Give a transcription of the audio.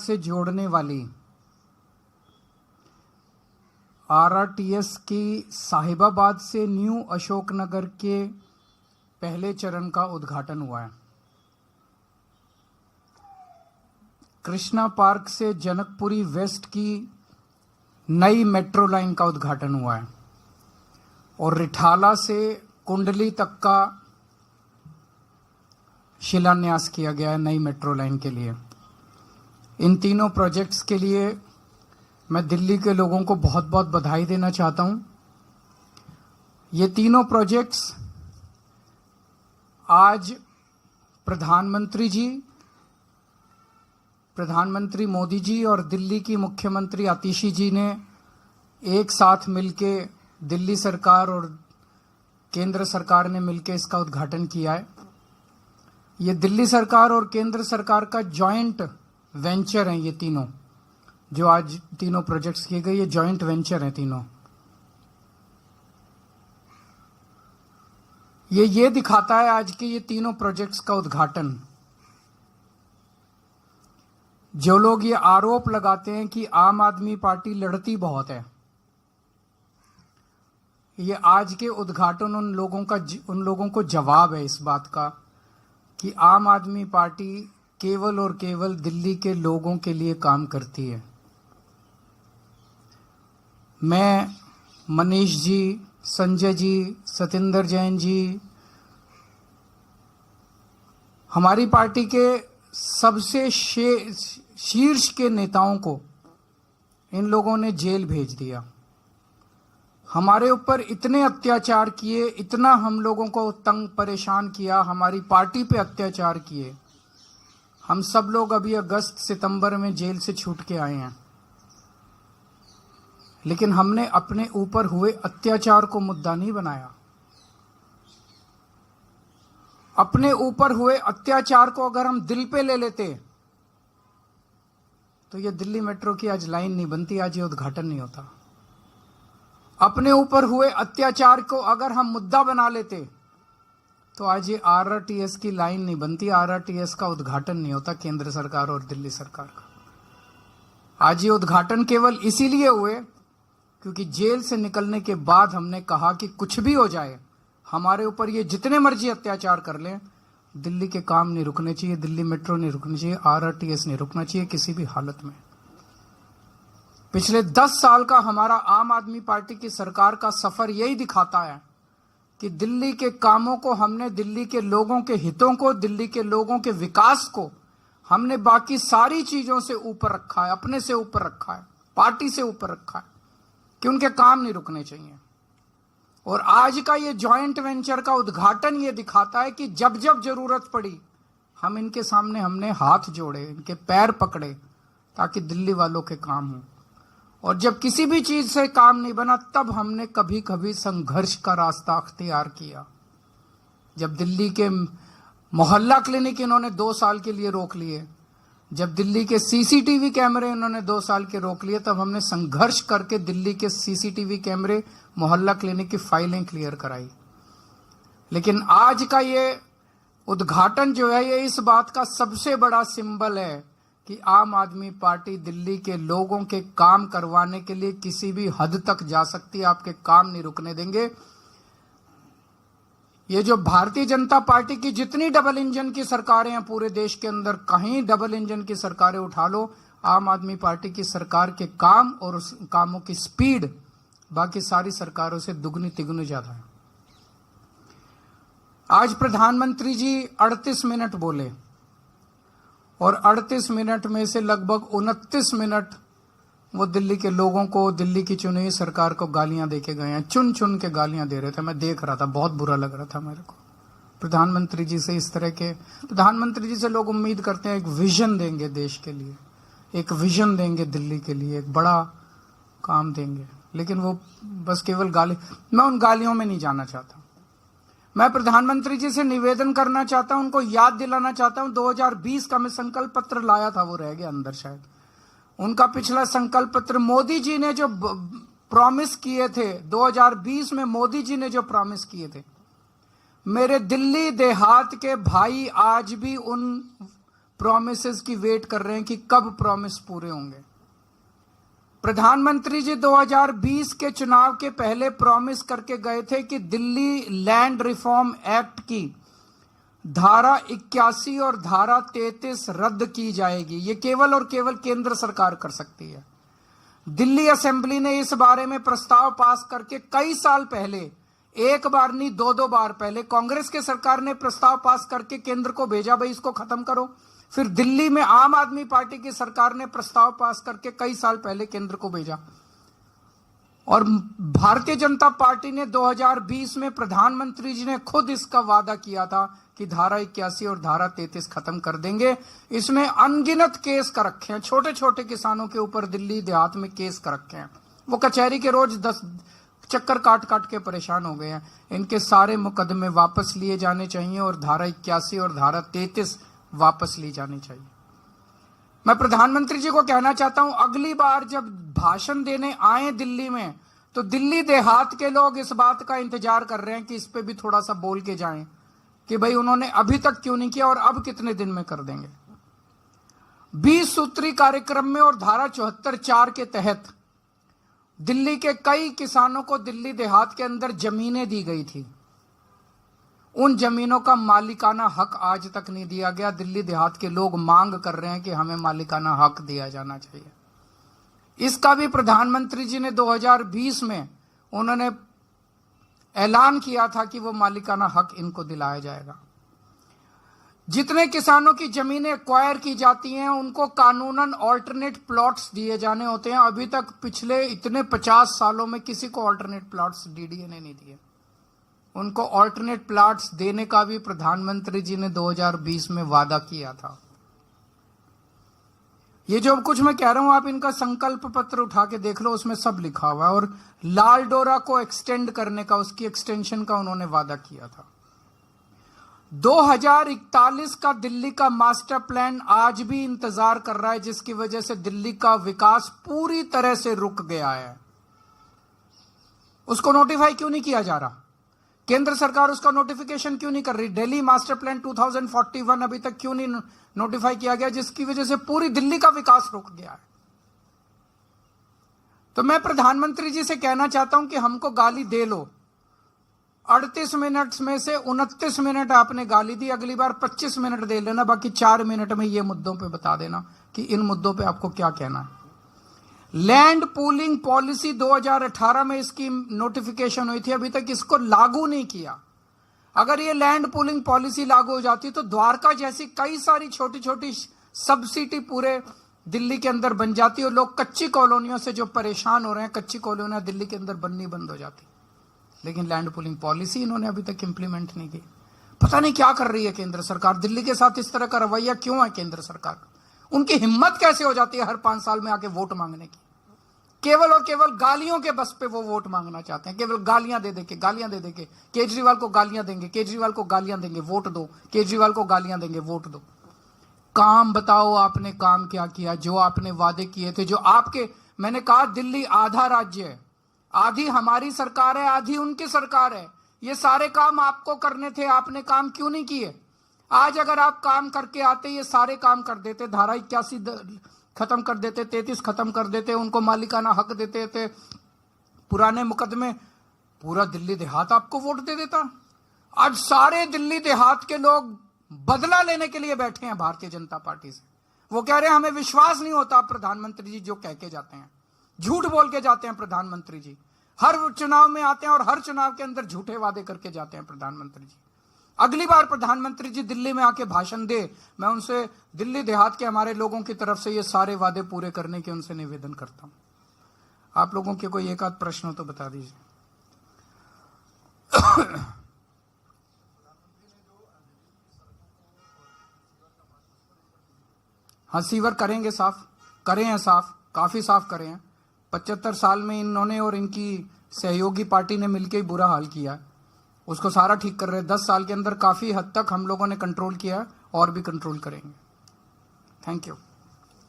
से जोड़ने वाली आरआरटीएस की साहिबाबाद से न्यू अशोकनगर के पहले चरण का उद्घाटन हुआ है। कृष्णा पार्क से जनकपुरी वेस्ट की नई मेट्रो लाइन का उद्घाटन हुआ है और रिठाला से कुंडली तक का शिलान्यास किया गया है नई मेट्रो लाइन के लिए। इन तीनों प्रोजेक्ट्स के लिए मैं दिल्ली के लोगों को बहुत बहुत बधाई देना चाहता हूं। ये तीनों प्रोजेक्ट्स आज प्रधानमंत्री मोदी जी और दिल्ली की मुख्यमंत्री आतिशी जी ने एक साथ मिलके, दिल्ली सरकार और केंद्र सरकार ने मिलके इसका उद्घाटन किया है। ये दिल्ली सरकार और केंद्र सरकार का जॉइंट वेंचर है। ये तीनों जो आज तीनों प्रोजेक्ट्स किए गए, ये जॉइंट वेंचर हैं तीनों। ये दिखाता है आज के ये तीनों प्रोजेक्ट्स का उद्घाटन। जो लोग ये आरोप लगाते हैं कि आम आदमी पार्टी लड़ती बहुत है, ये आज के उद्घाटन उन लोगों को जवाब है इस बात का कि आम आदमी पार्टी केवल और केवल दिल्ली के लोगों के लिए काम करती है। मैं, मनीष जी, संजय जी, सतिंदर जैन जी, हमारी पार्टी के सबसे शीर्ष के नेताओं को इन लोगों ने जेल भेज दिया। हमारे ऊपर इतने अत्याचार किए, इतना हम लोगों को तंग परेशान किया, हमारी पार्टी पे अत्याचार किए। हम सब लोग अभी अगस्त सितंबर में जेल से छूट के आए हैं, लेकिन हमने अपने ऊपर हुए अत्याचार को मुद्दा नहीं बनाया। अपने ऊपर हुए अत्याचार को अगर हम दिल पे ले लेते तो ये दिल्ली मेट्रो की आज लाइन नहीं बनती, आज ये उद्घाटन नहीं होता। अपने ऊपर हुए अत्याचार को अगर हम मुद्दा बना लेते तो आज ये आरआरटीएस की लाइन नहीं बनती, आरआरटीएस का उद्घाटन नहीं होता केंद्र सरकार और दिल्ली सरकार का। आज ये उद्घाटन केवल इसीलिए हुए क्योंकि जेल से निकलने के बाद हमने कहा कि कुछ भी हो जाए, हमारे ऊपर ये जितने मर्जी अत्याचार कर लें, दिल्ली के काम नहीं रुकने चाहिए, दिल्ली मेट्रो नहीं रुकनी चाहिए, आरआरटीएस नहीं रुकना चाहिए किसी भी हालत में। पिछले 10 साल का हमारा आम आदमी पार्टी की सरकार का सफर यही दिखाता है कि दिल्ली के कामों को हमने, दिल्ली के लोगों के हितों को, दिल्ली के लोगों के विकास को हमने बाकी सारी चीजों से ऊपर रखा है, अपने से ऊपर रखा है, पार्टी से ऊपर रखा है कि उनके काम नहीं रुकने चाहिए। और आज का ये जॉइंट वेंचर का उद्घाटन ये दिखाता है कि जब जब जरूरत पड़ी हम इनके सामने हमने हाथ जोड़े, इनके पैर पकड़े ताकि दिल्ली वालों के काम हो। और जब किसी भी चीज से काम नहीं बना तब हमने कभी कभी संघर्ष का रास्ता अख्तियार किया। जब दिल्ली के मोहल्ला क्लिनिक इन्होंने 2 साल के लिए रोक लिए, जब दिल्ली के सीसीटीवी कैमरे इन्होंने 2 साल के रोक लिए, तब हमने संघर्ष करके दिल्ली के सीसीटीवी कैमरे, मोहल्ला क्लिनिक की फाइलें क्लियर कराई। लेकिन आज का ये उद्घाटन जो है, ये इस बात का सबसे बड़ा सिंबल है कि आम आदमी पार्टी दिल्ली के लोगों के काम करवाने के लिए किसी भी हद तक जा सकती है, आपके काम नहीं रुकने देंगे। ये जो भारतीय जनता पार्टी की जितनी डबल इंजन की सरकारें हैं पूरे देश के अंदर, कहीं डबल इंजन की सरकारें उठा लो, आम आदमी पार्टी की सरकार के काम और उस कामों की स्पीड बाकी सारी सरकारों से दुगनी तिगुनी ज्यादा है। आज प्रधानमंत्री जी 38 मिनट बोले और 38 मिनट में से लगभग 29 मिनट वो दिल्ली के लोगों को, दिल्ली की चुनी हुई सरकार को गालियां देके गए हैं। चुन चुन के गालियां दे रहे थे, मैं देख रहा था, बहुत बुरा लग रहा था मेरे को। प्रधानमंत्री जी से इस तरह के, प्रधानमंत्री जी से लोग उम्मीद करते हैं एक विजन देंगे देश के लिए, एक विजन देंगे दिल्ली के लिए, एक बड़ा काम देंगे, लेकिन वो बस केवल गाली। मैं उन गालियों में नहीं जाना चाहता। मैं प्रधानमंत्री जी से निवेदन करना चाहता हूं, उनको याद दिलाना चाहता हूं, 2020 का मैं संकल्प पत्र लाया था, वो रह गया अंदर शायद। उनका पिछला संकल्प पत्र मोदी जी ने जो प्रॉमिस किए थे, 2020 में मोदी जी ने जो प्रॉमिस किए थे, मेरे दिल्ली देहात के भाई आज भी उन प्रॉमिसेस की वेट कर रहे हैं कि कब प्रॉमिस पूरे होंगे। प्रधानमंत्री जी 2020 के चुनाव के पहले प्रॉमिस करके गए थे कि दिल्ली लैंड रिफॉर्म एक्ट की धारा 81 और धारा 33 रद्द की जाएगी। ये केवल और केवल केंद्र सरकार कर सकती है। दिल्ली असेंबली ने इस बारे में प्रस्ताव पास करके कई साल पहले, एक बार नहीं दो बार पहले कांग्रेस के सरकार ने प्रस्ताव पास करके केंद्र को भेजा, भाई इसको खत्म करो। फिर दिल्ली में आम आदमी पार्टी की सरकार ने प्रस्ताव पास करके कई साल पहले केंद्र को भेजा। और भारतीय जनता पार्टी ने 2020 में प्रधानमंत्री जी ने खुद इसका वादा किया था कि धारा 81 और धारा 33 खत्म कर देंगे। इसमें अनगिनत केस कर रखे हैं, छोटे छोटे किसानों के ऊपर दिल्ली देहात में केस कर रखे हैं। वो कचहरी के रोज 10 चक्कर काट काट के परेशान हो गए हैं। इनके सारे मुकदमे वापस लिए जाने चाहिए और धारा 81 और धारा 33 वापस ली जानी चाहिए। मैं प्रधानमंत्री जी को कहना चाहता हूं, अगली बार जब भाषण देने आए दिल्ली में, तो दिल्ली देहात के लोग इस बात का इंतजार कर रहे हैं कि इस पे भी थोड़ा सा बोल के जाएं कि भाई उन्होंने अभी तक क्यों नहीं किया और अब कितने दिन में कर देंगे। 20 सूत्री कार्यक्रम में और धारा 74(4) के तहत दिल्ली के कई किसानों को दिल्ली देहात के अंदर जमीनें दी गई थी। उन जमीनों का मालिकाना हक आज तक नहीं दिया गया। दिल्ली देहात के लोग मांग कर रहे हैं कि हमें मालिकाना हक दिया जाना चाहिए। इसका भी प्रधानमंत्री जी ने 2020 में उन्होंने ऐलान किया था कि वो मालिकाना हक इनको दिलाया जाएगा। जितने किसानों की जमीनें एक्वायर की जाती हैं उनको कानूनन ऑल्टरनेट प्लॉट्स दिए जाने होते हैं। अभी तक पिछले इतने 50 सालों में किसी को ऑल्टरनेट प्लॉट्स डीडीए ने नहीं दिए। उनको ऑल्टरनेट प्लॉट्स देने का भी प्रधानमंत्री जी ने 2020 में वादा किया था। ये जो कुछ मैं कह रहा हूं, आप इनका संकल्प पत्र उठा के देख लो, उसमें सब लिखा हुआ है। और लाल डोरा को एक्सटेंड करने का, उसकी एक्सटेंशन का उन्होंने वादा किया था। 2041 का दिल्ली का मास्टर प्लान आज भी इंतजार कर रहा है, जिसकी वजह से दिल्ली का विकास पूरी तरह से रुक गया है। उसको नोटिफाई क्यों नहीं किया जा रहा? केंद्र सरकार उसका नोटिफिकेशन क्यों नहीं कर रही? दिल्ली मास्टर प्लान 2041 अभी तक क्यों नहीं नोटिफाई किया गया, जिसकी वजह से पूरी दिल्ली का विकास रुक गया है। तो मैं प्रधानमंत्री जी से कहना चाहता हूं कि हमको गाली दे लो। 38 मिनट में से 29 मिनट आपने गाली दी, अगली बार 25 मिनट दे लेना, बाकी 4 मिनट में ये मुद्दों पे बता देना कि इन मुद्दों पे आपको क्या कहना है। लैंड पूलिंग पॉलिसी 2018 में इसकी नोटिफिकेशन हुई थी, अभी तक इसको लागू नहीं किया। अगर ये लैंड पूलिंग पॉलिसी लागू हो जाती तो द्वारका जैसी कई सारी छोटी छोटी सब सिटी पूरे दिल्ली के अंदर बन जाती और लोग कच्ची कॉलोनियों से जो परेशान हो रहे हैं, कच्ची कॉलोनियां दिल्ली के अंदर बननी बंद हो जाती। लेकिन लैंड पूलिंग पॉलिसी इन्होंने अभी तक इंप्लीमेंट नहीं की। पता नहीं क्या कर रही है केंद्र सरकार। दिल्ली के साथ इस तरह का रवैया क्यों है केंद्र सरकार का? उनकी हिम्मत कैसे हो जाती है हर 5 साल में आके वोट मांगने की? केवल और केवल गालियों के बस पे वो वोट मांगना चाहते हैं। केवल गालियां दे देके केजरीवाल को गालियां देंगे, केजरीवाल को गालियां देंगे, वोट दो, केजरीवाल को गालियां देंगे, वोट दो। काम बताओ, आपने काम क्या किया? जो आपने वादे किए थे, जो आपके, मैंने कहा दिल्ली आधा राज्य है, आधी हमारी सरकार है, आधी उनकी सरकार है। ये सारे काम आपको करने थे, आपने काम क्यों नहीं किए? आज अगर आप काम करके आते, ये सारे काम कर देते। धारा 81 खत्म कर देते, 33 खत्म कर देते, उनको मालिकाना हक देते थे, पुराने मुकदमे, पूरा दिल्ली देहात आपको वोट दे देता। आज सारे दिल्ली देहात के लोग बदला लेने के लिए बैठे हैं भारतीय जनता पार्टी से। वो कह रहे हैं हमें विश्वास नहीं होता प्रधानमंत्री जी जो कह के जाते हैं, झूठ बोल के जाते हैं प्रधानमंत्री जी। हर चुनाव में आते हैं और हर चुनाव के अंदर झूठे वादे करके जाते हैं प्रधानमंत्री जी। अगली बार प्रधानमंत्री जी दिल्ली में आके भाषण दे, मैं उनसे दिल्ली देहात के हमारे लोगों की तरफ से ये सारे वादे पूरे करने के उनसे निवेदन करता हूं। आप लोगों के कोई एक आध प्रश्न हो तो बता दीजिए। हाँ, सीवर करेंगे, साफ करे हैं, साफ काफी साफ करे हैं। 75 साल में इन्होंने और इनकी सहयोगी पार्टी ने मिलकर ही बुरा हाल किया है, उसको सारा ठीक कर रहे हैं। 10 साल के अंदर काफी हद तक हम लोगों ने कंट्रोल किया है और भी कंट्रोल करेंगे। Thank you.